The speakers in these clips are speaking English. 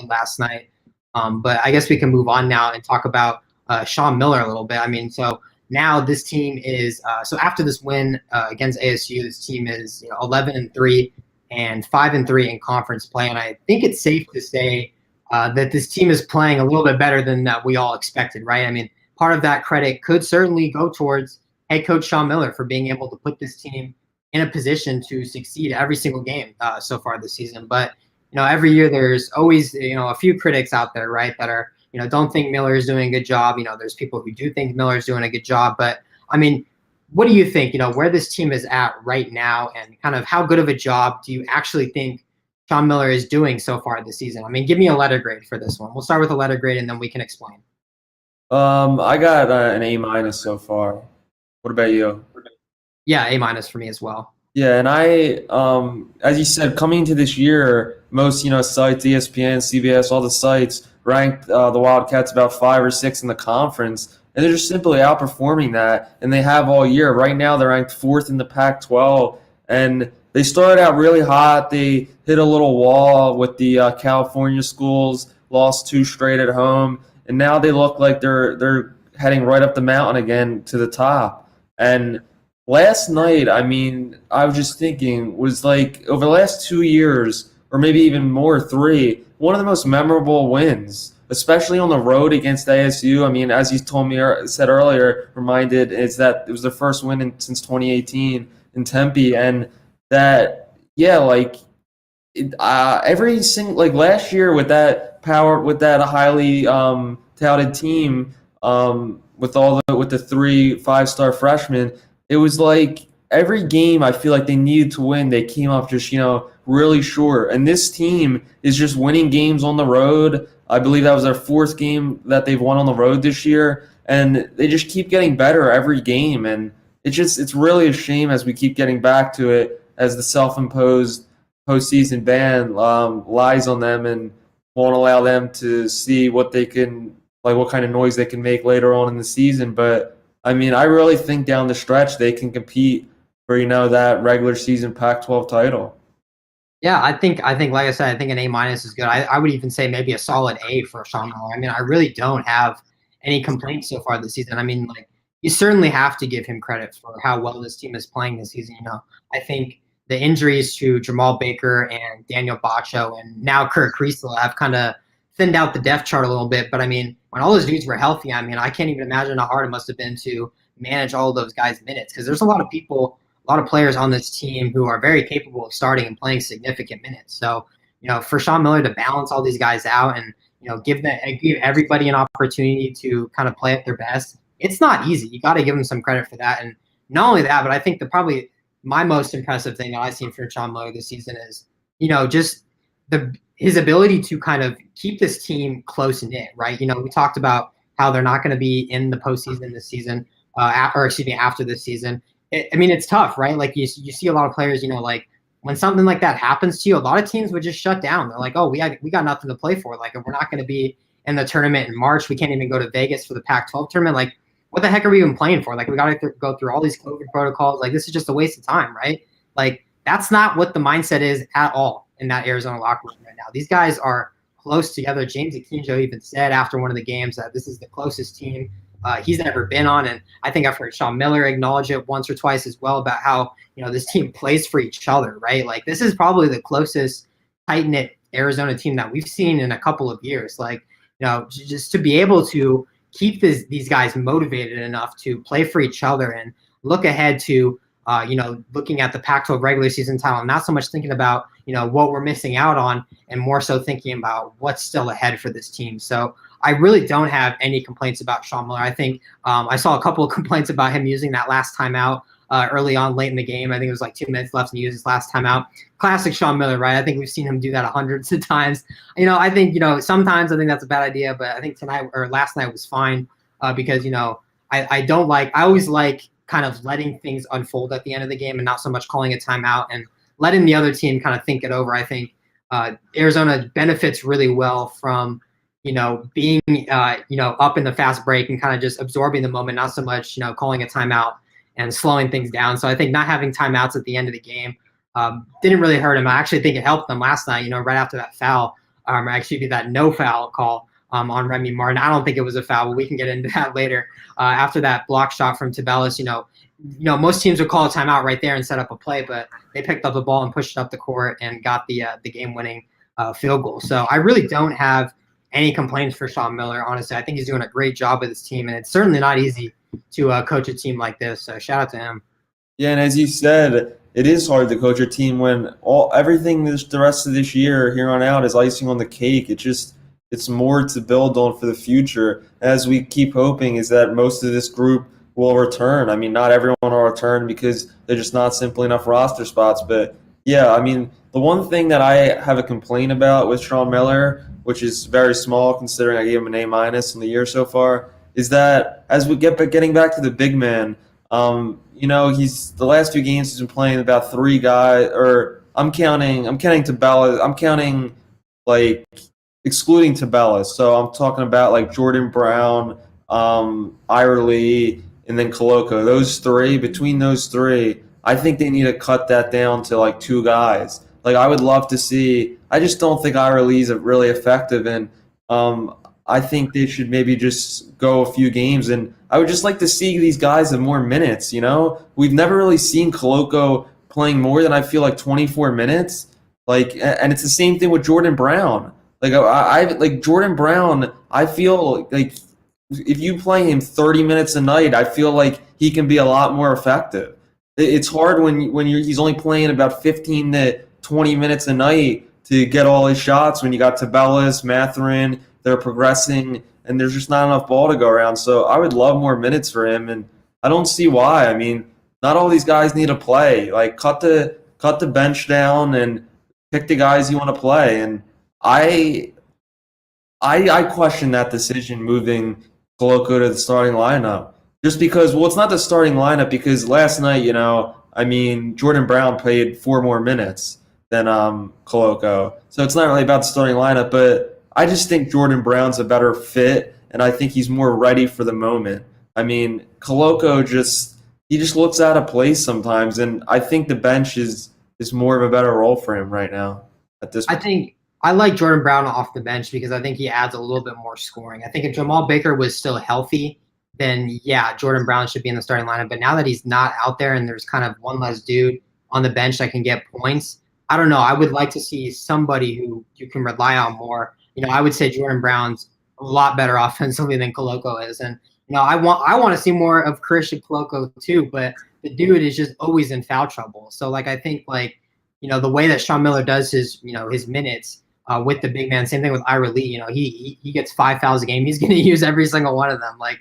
last night. But I guess we can move on now and talk about Sean Miller a little bit. I mean, so now this team is so after this win against ASU, this team is 11-3 and 5-3 in conference play, and I think it's safe to say that this team is playing a little bit better than we all expected, right? I mean, part of that credit could certainly go towards head coach Sean Miller for being able to put this team in a position to succeed every single game so far this season. But every year there's always a few critics out there, right, that are don't think Miller is doing a good job. There's people who do think Miller is doing a good job. But I mean, what do you think? Where this team is at right now, and kind of how good of a job do you actually think Sean Miller is doing so far this season? I mean, give me a letter grade for this one. We'll start with a letter grade and then we can explain. I got an A- so far. What about you? Yeah, A- for me as well. Yeah, and I, as you said, coming into this year, most sites, ESPN, CBS, all the sites ranked the Wildcats about 5 or 6 in the conference, and they're just simply outperforming that, and they have all year. Right now, they're ranked 4th in the Pac-12, and they started out really hot. They hit a little wall with the California schools, lost 2 straight at home, and now they look like they're heading right up the mountain again to the top. And last night, I mean, I was just thinking, was like over the last 2 years, or maybe even more, 3, one of the most memorable wins, especially on the road against ASU. I mean, as you said earlier, is that it was their first win since 2018 in Tempe, and that, yeah, like every single, like last year with that highly touted team, with the 3 5-star freshmen. It was like every game I feel like they needed to win, they came up just, really short. And this team is just winning games on the road. I believe that was their 4th game that they've won on the road this year. And they just keep getting better every game. And it's really a shame as we keep getting back to it, as the self-imposed postseason ban lies on them and won't allow them to see what kind of noise they can make later on in the season. But I mean, I really think down the stretch they can compete for that regular season Pac-12 title. Yeah, I think like I said, I think an A- is good. I would even say maybe a solid A for Sean Miller. I mean, I really don't have any complaints so far this season. I mean, like, you certainly have to give him credit for how well this team is playing this season. I think the injuries to Jamal Baker and Daniel Bacho and now Kurt Kriesel have kind of thinned out the depth chart a little bit. But I mean, when all those dudes were healthy, I mean, I can't even imagine how hard it must have been to manage all of those guys' minutes, because there's a lot of players on this team who are very capable of starting and playing significant minutes. So, for Sean Miller to balance all these guys out and, give everybody an opportunity to kind of play at their best, it's not easy. You got to give him some credit for that. And not only that, but I think probably my most impressive thing that I've seen from Sean Miller this season is, just his ability to kind of keep this team close knit, right? We talked about how they're not going to be in the postseason this season, after this season. I mean, it's tough, right? Like you see a lot of players, like when something like that happens to you, a lot of teams would just shut down. They're like, oh, we got nothing to play for. Like, if we're not going to be in the tournament in March, we can't even go to Vegas for the Pac-12 tournament. Like, what the heck are we even playing for? Like, we got to go through all these COVID protocols. Like, this is just a waste of time, right? Like, that's not what the mindset is at all in that Arizona locker room right now. These guys are close together. James Akinjo even said after one of the games that this is the closest team he's ever been on. And I think I've heard Sean Miller acknowledge it once or twice as well, about how, this team plays for each other, right? Like, this is probably the closest tight-knit Arizona team that we've seen in a couple of years. Like, just to be able to keep these guys motivated enough to play for each other and look ahead to, looking at the Pac-12 regular season title, not so much thinking about, what we're missing out on, and more so thinking about what's still ahead for this team. So I really don't have any complaints about Sean Miller. I think I saw a couple of complaints about him using that last timeout early on, late in the game. I think it was like 2 minutes left and he used his last timeout. Classic Sean Miller, right? I think we've seen him do that hundreds of times. I think, sometimes I think that's a bad idea, but I think last night was fine because, I always like kind of letting things unfold at the end of the game and not so much calling a timeout and letting the other team kind of think it over. I think Arizona benefits really well from, being, up in the fast break and kind of just absorbing the moment, not so much, calling a timeout and slowing things down. So I think not having timeouts at the end of the game didn't really hurt him. I actually think it helped them last night, right after that foul. actually be that no foul call on Remy Martin. I don't think it was a foul, but we can get into that later. After that block shot from Tabelis, most teams would call a timeout right there and set up a play, but they picked up the ball and pushed it up the court and got the game-winning field goal. So I really don't have any complaints for Sean Miller. Honestly, I think he's doing a great job with his team, and it's certainly not easy to coach a team like this. So shout out to him. Yeah, and as you said, it is hard to coach a team when everything the rest of this year here on out is icing on the cake. It's more to build on for the future. As we keep hoping is that most of this group will return. I mean, not everyone will return because they're just not simply enough roster spots. But yeah, I mean, the one thing that I have a complaint about with Sean Miller, which is very small considering I gave him an A- in the year so far, is that as we getting back to the big man, he's the last 2 games he's been playing about 3 guys, or I'm counting Tabelis. I'm counting like excluding Tabelis. So I'm talking about like Jordan Brown, Ira Lee, and then Koloko. Those 3, between those 3, I think they need to cut that down to like 2 guys. Like I would love to see. I just don't think Ira Lee's really effective, and I think they should maybe just go a few games. And I would just like to see these guys have more minutes. We've never really seen Koloko playing more than I feel like 24 minutes. Like, and it's the same thing with Jordan Brown. Like I like Jordan Brown. I feel like if you play him 30 minutes a night, I feel like he can be a lot more effective. It's hard when he's only playing about 15 to 20 minutes a night to get all his shots when you got Tabelis, Mathurin, they're progressing, and there's just not enough ball to go around. So I would love more minutes for him, and I don't see why. I mean, not all these guys need to play. Like cut the bench down and pick the guys you want to play. And I question that decision moving Koloko to the starting lineup. Just because, well, it's not the starting lineup because last night, Jordan Brown played 4 more minutes than Koloko. So it's not really about the starting lineup, but I just think Jordan Brown's a better fit, and I think he's more ready for the moment. I mean, Koloko just looks out of place sometimes, and I think the bench is more of a better role for him right now at this point. I think I like Jordan Brown off the bench because I think he adds a little bit more scoring. I think if Jamal Baker was still healthy, then yeah, Jordan Brown should be in the starting lineup. But now that he's not out there and there's kind of one less dude on the bench that can get points, I don't know. I would like to see somebody who you can rely on more. I would say Jordan Brown's a lot better offensively than Koloko is. And, I want to see more of Christian Koloko too, but the dude is just always in foul trouble. So, like, I think, like, the way that Sean Miller does his minutes with the big man, same thing with Ira Lee, he gets 5 fouls a game. He's going to use every single one of them. Like,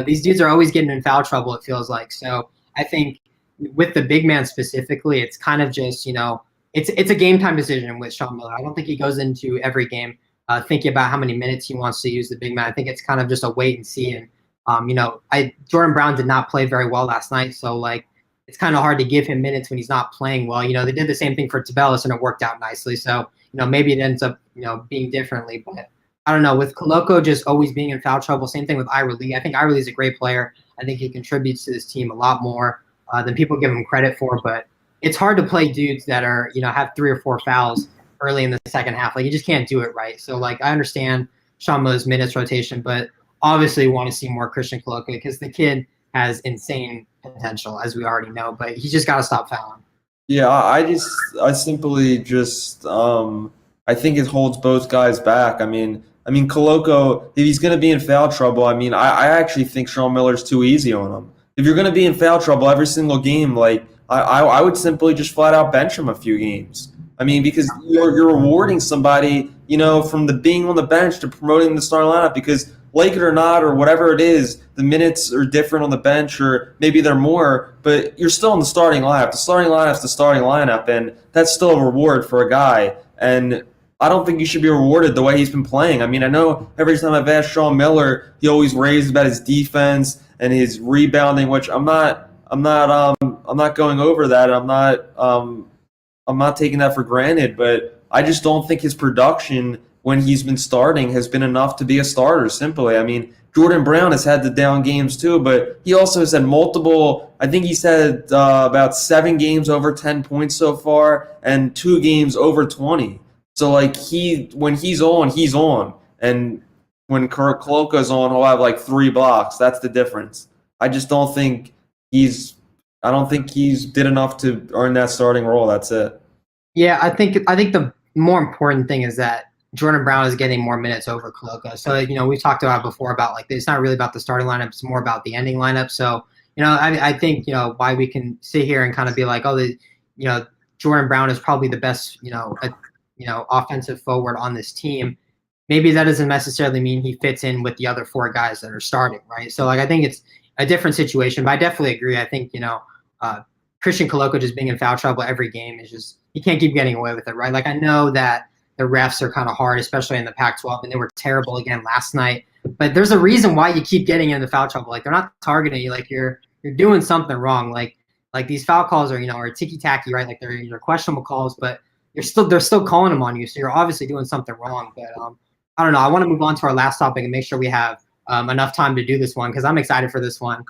these dudes are always getting in foul trouble, it feels like. So I think with the big man specifically, it's kind of just, it's a game time decision with Sean Miller. I don't think he goes into every game thinking about how many minutes he wants to use the big man. I think it's kind of just a wait and see. And, Jordan Brown did not play very well last night. So, like, it's kind of hard to give him minutes when he's not playing well. They did the same thing for Tabelis, and it worked out nicely. So, maybe it ends up, being differently. But I don't know. With Koloko just always being in foul trouble, same thing with Ira Lee. I think Ira Lee is a great player. I think he contributes to this team a lot more than people give him credit for. But it's hard to play dudes that are, have 3 or 4 fouls early in the second half. Like, you just can't do it right. So, like, I understand Sean Miller's minutes rotation, but obviously want to see more Christian Koloko because the kid has insane potential, as we already know, but he's just got to stop fouling. Yeah, I simply just I think it holds both guys back. I mean Koloko, if he's going to be in foul trouble, I actually think Sean Miller's too easy on him. If you're going to be in foul trouble every single game, like I would simply just flat out bench him a few games. Because you're rewarding somebody, from the being on the bench to promoting the starting lineup because like it or not, or whatever it is, the minutes are different on the bench, or maybe they're more, but you're still in the starting lineup. The starting lineup's the starting lineup, and that's still a reward for a guy. And I don't think he should be rewarded the way he's been playing. I know every time I've asked Sean Miller, he always raised about his defense and his rebounding, which I'm not going over that. I'm not taking that for granted, but I just don't think his production when he's been starting has been enough to be a starter, simply. Jordan Brown has had the down games too, but he also has had multiple, I think he's had about 7 games over 10 points so far and 2 games over 20. So like when he's on, he's on, and when Coloco's on, he'll have like 3 blocks. That's the difference. I just don't think he's. I don't think he's did enough to earn that starting role. That's it. Yeah, I think the more important thing is that Jordan Brown is getting more minutes over Coloco. So we talked about before about like it's not really about the starting lineup; it's more about the ending lineup. So I think why we can sit here and kind of be like, oh, Jordan Brown is probably the best offensive forward on this team. Maybe that doesn't necessarily mean he fits in with the other 4 guys that are starting, right? So like I think it's a different situation, but I definitely agree. I think Christian Coloco just being in foul trouble every game is just he can't keep getting away with it, right? Like I know that the refs are kind of hard, especially in the Pac-12, and they were terrible again last night. But there's a reason why you keep getting into foul trouble. Like they're not targeting you. Like you're doing something wrong. Like these foul calls are ticky tacky, right? Like they're questionable calls, but they're still calling them on you. So you're obviously doing something wrong. But I don't know. I want to move on to our last topic and make sure we have enough time to do this one because I'm excited for this one.